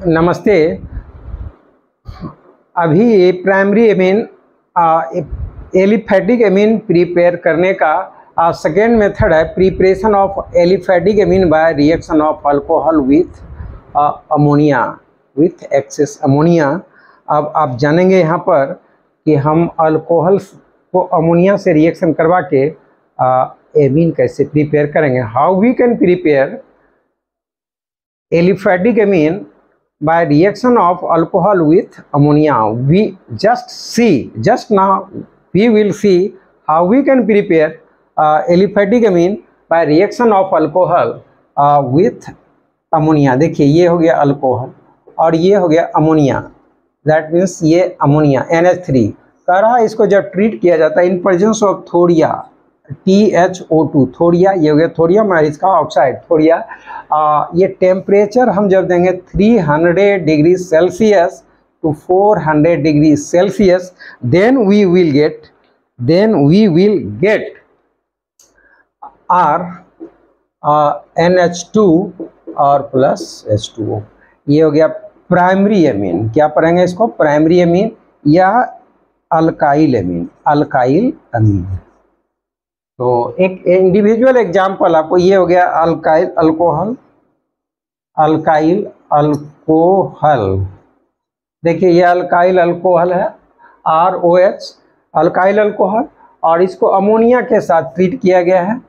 नमस्ते। अभी primary amine aliphatic amine prepare करने का सेकेंड मेथड है preparation of aliphatic amine by reaction of alcohol with ammonia with access ammonia. अब आप जानेंगे यहाँ पर कि हम अल्कोहल को अमोनिया से रिएक्शन करवा के एमीन कैसे प्रिपेयर करेंगे। How we can prepare aliphatic amine by reaction of alcohol with ammonia. We just now we will see how we can prepare aliphatic amine by reaction of alcohol with ammonia. देखिए ये हो गया alcohol और ये हो गया ammonia, that means ये ammonia NH3 कह रहा है। इसको जब ट्रीट किया जाता है इन प्रेजेंस ऑफ थोरिया THO2, थोरिया ये हो गया थोरियम और इसका ऑक्साइड थोरिया। ये टेम्परेचर हम जब देंगे 300 degree Celsius to 400 degree Celsius, then we will get R NH2 और प्लस H2O। ये हो गया प्राइमरी एमीन। क्या पढ़ेंगे इसको? प्राइमरी एमीन या अल्काइल एमीन, अल्काइल अमीन। तो एक इंडिविजुअल एग्जाम्पल आपको, ये हो गया अल्काइल अल्कोहल, अल्काइल अल्कोहल। देखिए ये अल्काइल अल्कोहल है ROH, अल्काइल अल्कोहल, और इसको अमोनिया के साथ ट्रीट किया गया है।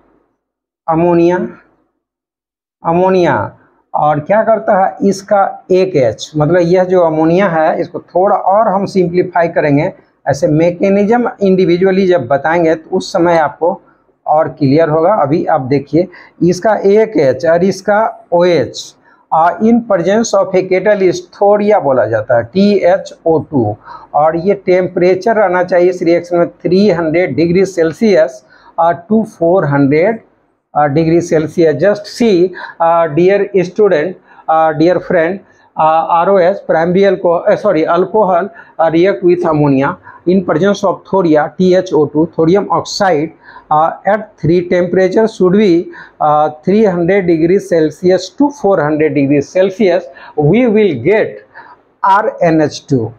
अमोनिया और क्या करता है इसका एक H, मतलब यह जो अमोनिया है इसको थोड़ा और हम सिंप्लीफाई करेंगे। ऐसे मैकेनिज्म इंडिविजुअली जब बताएंगे तो उस समय आपको और क्लियर होगा। अभी आप देखिए इसका एक H और इसका OH in presence of a catalyst thoria बोला जाता है THO2, और ये टेम्परेचर रहना चाहिए इस रिएक्शन में 300 degree Celsius to 400 degree Celsius. Just see dear student, dear friend, ROH primary alcohol react with ammonia in presence of thoria THO2 thorium oxide at 3 temperature should be 300 degree Celsius to 400 degree Celsius. We will get RNH2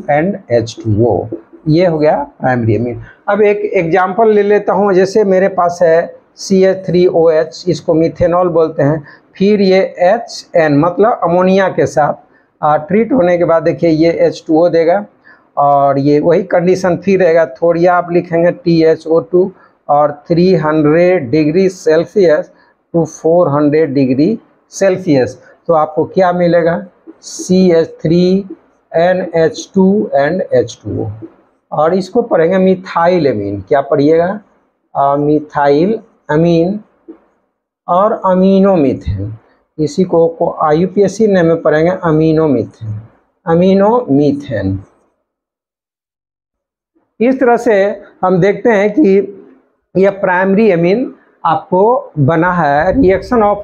and H2O। ये हो गया primary amine. अब एक example ले लेता हूँ। जैसे मेरे पास है CH3OH, इसको मिथेनॉल बोलते हैं। फिर ये HN मतलब अमोनिया के साथ ट्रीट होने के बाद देखिए ये H2O देगा, और ये वही कंडीशन फिर रहेगा। थोड़िया आप लिखेंगे THO2 और 300 degree Celsius to 400 degree Celsius, तो आपको क्या मिलेगा? CH3NH2 and H2O। और इसको पढ़ेंगे मिथाइल एमीन। क्या पढ़िएगा? मिथाइल अमीन और अमीनोमीथेन। इसी को IUPAC ने में पढ़ेंगे अमीनोमीथेन। इस तरह से हम देखते हैं कि यह प्राइमरी एमीन आपको बना है reaction of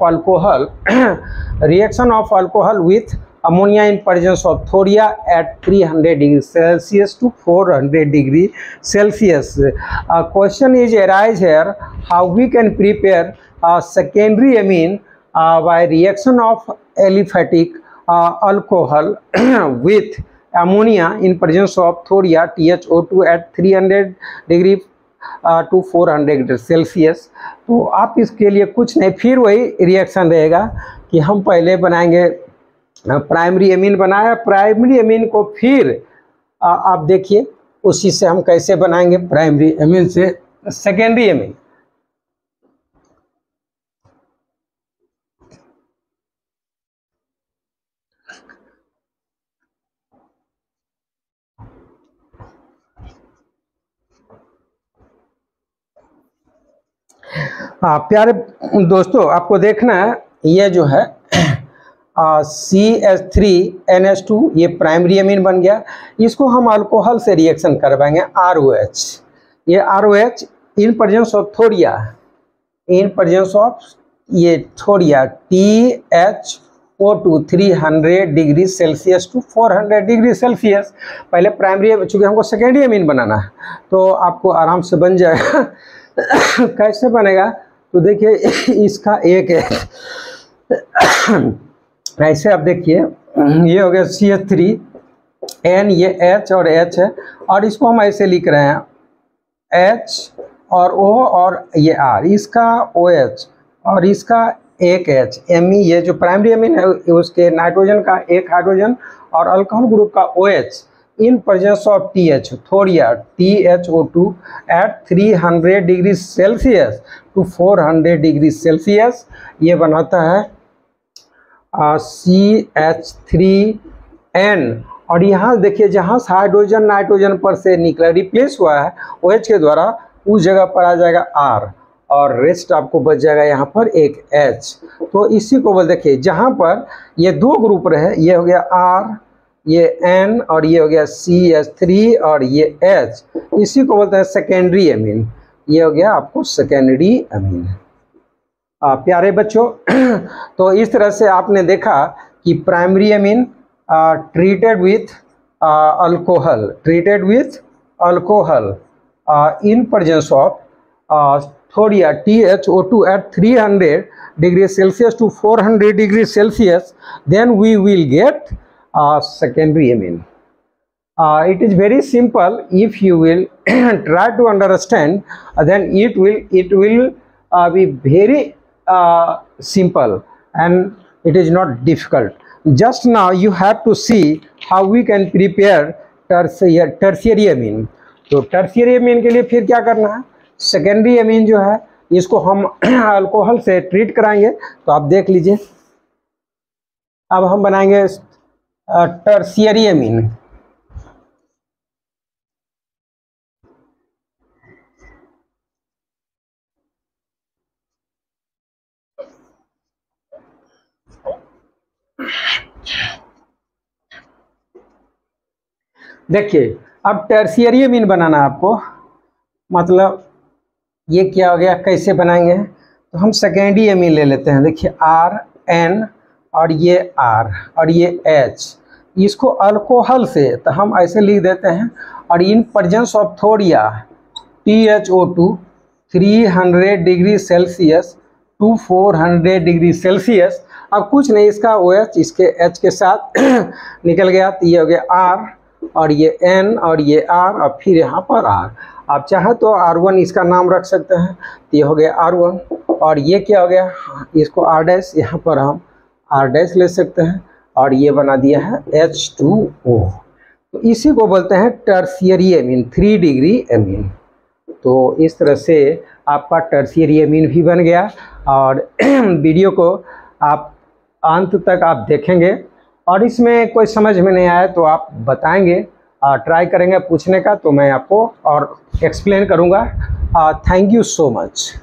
alcohol with ammonia in presence of thoria at 300 degree Celsius to 400 degree Celsius. Question is arise here, how we can prepare secondary amine by reaction of aliphatic alcohol with ammonia in presence of thoria THO2 at 300 degree to 400 degree Celsius। तो आप इसके लिए कुछ नहीं, फिर वही reaction रहेगा कि हम पहले बनाएंगे प्राइमरी एमीन बनाया। प्राइमरी एमीन को फिर आप देखिए उसी से हम कैसे बनाएंगे प्राइमरी एमीन से सेकेंडरी एमीन। प्यारे दोस्तों, आपको देखना है ये जो है CH3NH2 ये प्राइमरी एमीन बन गया। इसको हम अल्कोहल से रिएक्शन करवाएंगे ROH। ये ROH in presence of thoria, in presence of ये thoria THO2 300 degree Celsius to 400 degree Celsius. पहले प्राइमरी, चूँकि हमको सेकेंडरी एमीन बनाना है तो आपको आराम से बन जाएगा। कैसे बनेगा? तो देखिए इसका एक है ऐसे आप देखिए, ये हो गया CH3N, ये H और H है, और इसको हम ऐसे लिख रहे हैं H और O और ये R, इसका OH और इसका एक H Me, ये जो प्राइमरी एमीन है उसके नाइट्रोजन का एक हाइड्रोजन और अल्कोहल ग्रुप का OH in presence of TH, thoria THO2 at 300 degree Celsius to 400 degree Celsius, ये बनाता है CH3N। और यहाँ देखिए जहाँ हाइड्रोजन नाइट्रोजन पर से निकला रिप्लेस हुआ है OH के द्वारा, उस जगह पर आ जाएगा R और रेस्ट आपको बच जाएगा यहाँ पर एक H। तो इसी को बोल देखिए, जहाँ पर ये दो ग्रुप रहे, ये हो गया R, ये N और ये हो गया CH3 और ये H, इसी को बोलते हैं सेकेंडरी एमीन। ये हो गया आपको सेकेंडरी एमीन। प्यारे बच्चों, तो इस तरह से आपने देखा कि primary amine treated with alcohol in presence of thoria THO2 at 300 degrees Celsius to 400 degrees Celsius, then we will get secondary amine. It is very simple. If you will try to understand, then it will be very simple and it is not difficult. Just now you have to see how we can prepare tertiary amine. तो tertiary amine के लिए फिर क्या करना है, secondary amine जो है इसको हम अल्कोहल से ट्रीट कराएंगे। तो आप देख लीजिए, अब हम बनाएंगे टर्शियरी एमीन। देखिए, अब टर्शियरी एमीन बनाना है आपको, मतलब ये क्या हो गया, कैसे बनाएंगे, तो हम सेकेंडरी एमीन ले लेते हैं। देखिए RN और ये R और ये H, इसको अल्कोहल से तो हम ऐसे लिख देते हैं, और in presence of thoria THO2 300 degree Celsius to 400 degree Celsius. अब कुछ नहीं, इसका OH इसके H के साथ निकल गया, तो ये हो गया R और ये N और ये R और फिर यहाँ पर R। आप चाहे तो R1 इसका नाम रख सकते हैं, तो ये हो गया R1। और ये क्या हो गया, इसको R', यहाँ पर हम R' ले सकते हैं, और ये बना दिया है H2O। तो इसी को बोलते हैं टर्शियरी एमीन, 3 डिग्री एमीन। तो इस तरह से आपका टर्शियरी एमीन भी बन गया। और वीडियो को आप अंत तक आप देखेंगे, और इसमें कोई समझ में नहीं आया तो आप बताएंगे, ट्राई करेंगे पूछने का, तो मैं आपको और एक्सप्लेन करूँगा। Thank you so much.